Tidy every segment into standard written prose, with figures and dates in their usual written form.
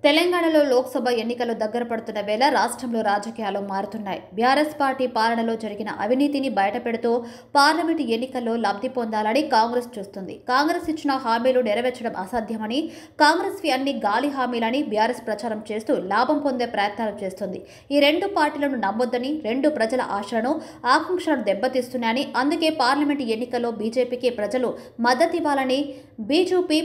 తెలంగాణలో లోక్సభ ఎన్నికలు దగ్గర పడుతున్న వేళ రాష్ట్రంలో రాజకీయాలు మారుతున్నాయి. బీఆర్ఎస్ పార్టీ పాలనలో జరిగిన అవినీతిని బయటపెడుతూ పార్లమెంటు ఎన్నికల్లో లబ్ధి పొందాలని కాంగ్రెస్ చూస్తుంది. కాంగ్రెస్ ఇచ్చిన హామీలు నెరవేర్చడం అసాధ్యమని, కాంగ్రెస్వి అన్ని గాలి హామీలని బీఆర్ఎస్ ప్రచారం చేస్తూ లాభం పొందే ప్రయత్నాలు చేస్తుంది. ఈ రెండు పార్టీలను నమ్మొద్దని, రెండు ప్రజల ఆశలను, ఆకాంక్షలను దెబ్బతీస్తున్నాయని, అందుకే పార్లమెంటు ఎన్నికల్లో బీజేపీకి ప్రజలు మద్దతివ్వాలని బీజేపీ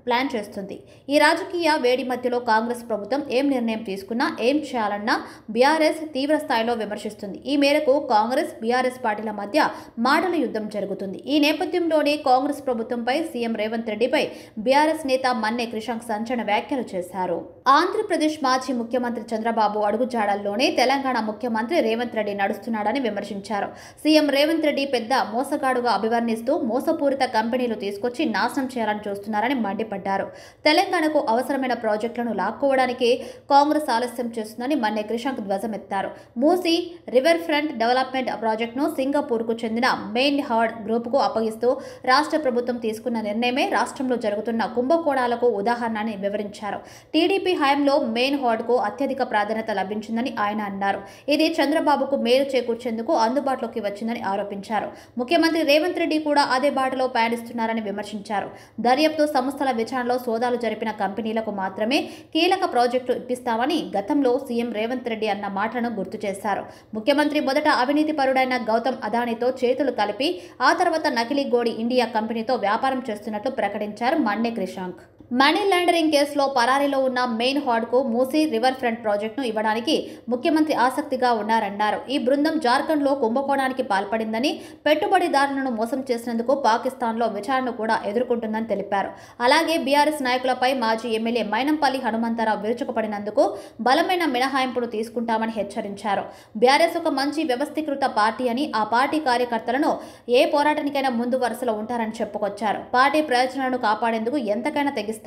ప్లాన్ చేస్తుంది. ఈ రాజకీయ వేడి మధ్యలో కాంగ్రెస్ ప్రభుత్వం ఏం నిర్ణయం తీసుకున్నా, ఏం చేయాలన్నా బీఆర్ఎస్ తీవ్ర స్థాయిలో విమర్శిస్తుంది. ఈ మేరకు కాంగ్రెస్, బీఆర్ఎస్ పార్టీల మధ్య మాటల యుద్ధం జరుగుతుంది. ఈ నేపథ్యంలోనే కాంగ్రెస్ ప్రభుత్వంపై సీఎం రేవంత్ రెడ్డిపై బీఆర్ఎస్ నేత మన్నె క్రిషాంక్ సంచలన వ్యాఖ్యలు చేశారు. ఆంధ్రప్రదేశ్ మాజీ ముఖ్యమంత్రి చంద్రబాబు అడుగుజాడల్లోనే తెలంగాణ ముఖ్యమంత్రి రేవంత్ రెడ్డి నడుస్తున్నాడని విమర్శించారు. సీఎం రేవంత్ రెడ్డి పెద్ద మోసగాడుగా అభివర్ణిస్తూ మోసపూరిత కంపెనీలు తీసుకొచ్చి నాశనం చేయాలని చూస్తున్నారని మండిపడ్డారు. తెలంగాణకు అవసరమైన ప్రాజెక్టులను లాక్కోవడానికి కాంగ్రెస్ ఆలస్యం చేస్తుందని మన్నె క్రిషాంక్ ధ్వజమెత్తారు. మూసీ రివర్ ఫ్రంట్ డెవలప్మెంట్ ప్రాజెక్టును సింగపూర్కు చెందిన మెయిన్ హార్డ్ గ్రూపుకు అప్పగిస్తూ రాష్ట్ర ప్రభుత్వం తీసుకున్న నిర్ణయమే రాష్ట్రంలో జరుగుతున్న కుంభకోణాలకు ఉదాహరణ అని వివరించారు. టీడీపీ హయాంలో మెయిన్ హార్డ్కు అత్యధిక ప్రాధాన్యత లభించిందని ఆయన అన్నారు. ఇది చంద్రబాబుకు మేలు చేకూర్చేందుకు అందుబాటులోకి వచ్చిందని ఆరోపించారు. ముఖ్యమంత్రి రేవంత్ రెడ్డి కూడా అదే బాటలో పయనిస్తున్నారని విమర్శించారు. దర్యాప్తు సంస్థల విచారణలో సోదాలు జరిపిన కంపెనీలకు మాత్రమే కీలక ప్రాజెక్టులు ఇప్పిస్తామని గతంలో సీఎం రేవంత్ రెడ్డి అన్న మాటలను గుర్తు చేశారు. ముఖ్యమంత్రి మొదట అవినీతి పరుడైన గౌతమ్ అదానీతో చేతులు కలిపి ఆ తర్వాత నకిలీ గోడి ఇండియా కంపెనీతో వ్యాపారం చేస్తున్నట్లు ప్రకటించారు మన్నె క్రిషాంక్. మనీ లాండరింగ్ కేసులో పరారీలో ఉన్న మెయిన్ హార్డ్కు మూసీ రివర్ ఫ్రంట్ ప్రాజెక్టును ఇవ్వడానికి ముఖ్యమంత్రి ఆసక్తిగా ఉన్నారన్నారు. ఈ బృందం జార్ఖండ్లో కుంభకోణానికి పాల్పడిందని, పెట్టుబడిదారులను మోసం చేసినందుకు పాకిస్తాన్లో విచారణను కూడా ఎదుర్కొంటుందని తెలిపారు. అలాగే బీఆర్ఎస్ నాయకులపై మాజీ ఎమ్మెల్యే మైనంపల్లి హనుమంతరావు విరుచుకుపడినందుకు బలమైన మినహాయింపును తీసుకుంటామని హెచ్చరించారు. బీఆర్ఎస్ ఒక మంచి వ్యవస్థీకృత పార్టీ అని, ఆ పార్టీ కార్యకర్తలను ఏ పోరాటానికైనా ముందు వరుసలో ఉంటారని చెప్పుకొచ్చారు. పార్టీ ప్రయోజనాలను కాపాడేందుకు ఎంతకైనా తెగిస్తామన్నారు.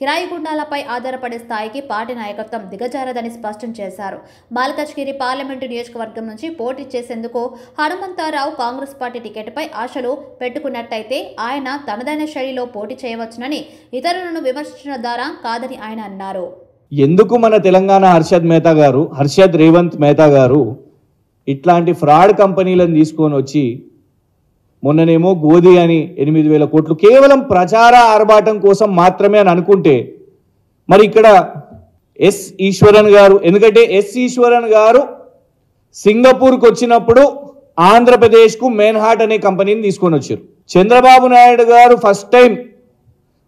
కిరాయి గుండాలపై ఆధారపడే స్థాయికి పార్టీ నాయకత్వం దిగజారదని స్పష్టం చేశారు. మల్కాజ్గిరి పార్లమెంటు నియోజకవర్గం నుంచి పోటీ చేసేందుకు హనుమంతరావు కాంగ్రెస్ పార్టీ టికెట్పై ఆశలు పెట్టుకున్నట్టయితే ఆయన తనదైన శైలిలో పోటీ చేయవచ్చునని, ఇతరులను విమర్శించడం ద్వారా కాదని ఆయన అన్నారు. ఎందుకు మన తెలంగాణ హర్షద్ రేవంత్ మేతా గారు ఇట్లాంటి ఫ్రాడ్ కంపెనీలను తీసుకొని వచ్చి మొన్ననేమో గోధి అని 8,000 కోట్లు కేవలం ప్రచార ఆర్భాటం కోసం మాత్రమే అని అనుకుంటే, మరి ఇక్కడ ఎస్ ఈశ్వరన్ గారు, ఎందుకంటే ఎస్ ఈశ్వరన్ గారు సింగపూర్కి వచ్చినప్పుడు ఆంధ్రప్రదేశ్కు మెయిన్ హార్ట్ అనే కంపెనీని తీసుకొని వచ్చారు. చంద్రబాబు నాయుడు గారు ఫస్ట్ టైం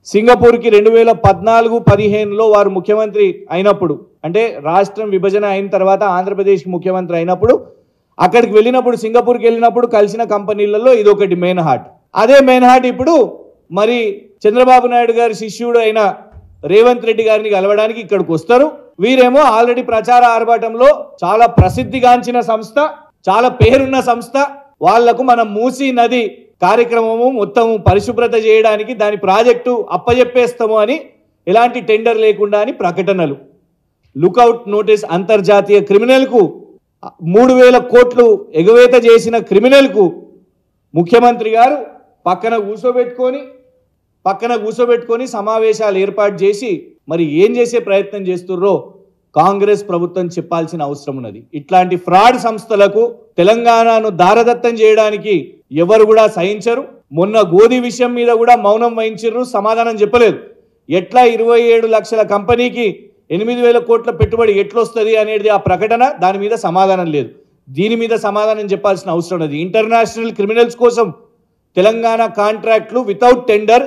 సింగపూర్కి 2014-15లో వారు ముఖ్యమంత్రి అయినప్పుడు, అంటే రాష్ట్రం విభజన అయిన తర్వాత ఆంధ్రప్రదేశ్కి ముఖ్యమంత్రి అయినప్పుడు అక్కడికి వెళ్ళినప్పుడు, సింగపూర్కి వెళ్ళినప్పుడు కలిసిన కంపెనీలలో ఇదొకటి మెయిన్ హార్ట్. అదే మెయిన్ హార్ట్ ఇప్పుడు మరి చంద్రబాబు నాయుడు గారి శిష్యుడు అయిన రేవంత్ రెడ్డి గారిని కలవడానికి ఇక్కడికి వస్తారు. వీరేమో ఆల్రెడీ ప్రచార ఆర్భాటంలో చాలా ప్రసిద్ధిగాంచిన సంస్థ, చాలా పేరున్న సంస్థ, వాళ్లకు మనం మూసీ నది కార్యక్రమము మొత్తము పరిశుభ్రత చేయడానికి దాని ప్రాజెక్టు అప్పజెప్పేస్తాము అని, ఎలాంటి టెండర్ లేకుండా అని ప్రకటనలు, లుకౌట్ నోటీస్, అంతర్జాతీయ క్రిమినల్కు 3,000 కోట్లు ఎగవేత చేసిన క్రిమినల్కు ముఖ్యమంత్రి గారు పక్కన కూర్చోబెట్టుకొని సమావేశాలు ఏర్పాటు చేసి మరి ఏం చేసే ప్రయత్నం చేస్తుర్రో కాంగ్రెస్ ప్రభుత్వం చెప్పాల్సిన అవసరం ఉన్నది. ఇట్లాంటి ఫ్రాడ్ సంస్థలకు తెలంగాణను దారదత్తం చేయడానికి ఎవరు కూడా సహించరు. మొన్న గోధి విషయం మీద కూడా మౌనం వహించారు, సమాధానం చెప్పలేదు. ఎట్లా 27 లక్షల కంపెనీకి 8,000 కోట్ల పెట్టుబడి ఎట్లొస్తుంది అనేది ఆ ప్రకటన, దాని మీద సమాధానం లేదు. దీని మీద సమాధానం చెప్పాల్సిన అవసరం ఉన్నది. ఇంటర్నేషనల్ క్రిమినల్స్ కోసం తెలంగాణ కాంట్రాక్ట్లు వితౌట్ టెండర్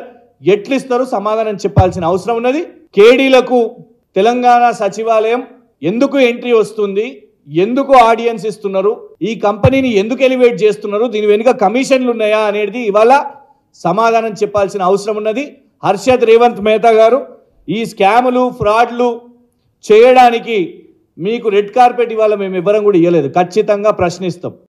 ఎట్లిస్తారు, సమాధానం చెప్పాల్సిన అవసరం ఉన్నది. కేడీలకు తెలంగాణ సచివాలయం ఎందుకు ఎంట్రీ వస్తుంది, ఎందుకు ఆడియన్స్ ఇస్తున్నారు, ఈ కంపెనీని ఎందుకు ఎలివేట్ చేస్తున్నారు, దీని వెనుక కమిషన్లు ఉన్నాయా అనేది ఇవాళ సమాధానం చెప్పాల్సిన అవసరం ఉన్నది. హర్షద్ రేవంత్ మేతా గారు, ఈ స్కాములు ఫ్రాడ్లు చేయడానికి మీకు రెడ్ కార్పెట్ ఇవాళ మేము ఎవ్వరం కూడా ఇవ్వలేదు. ఖచ్చితంగా ప్రశ్నిస్తాం.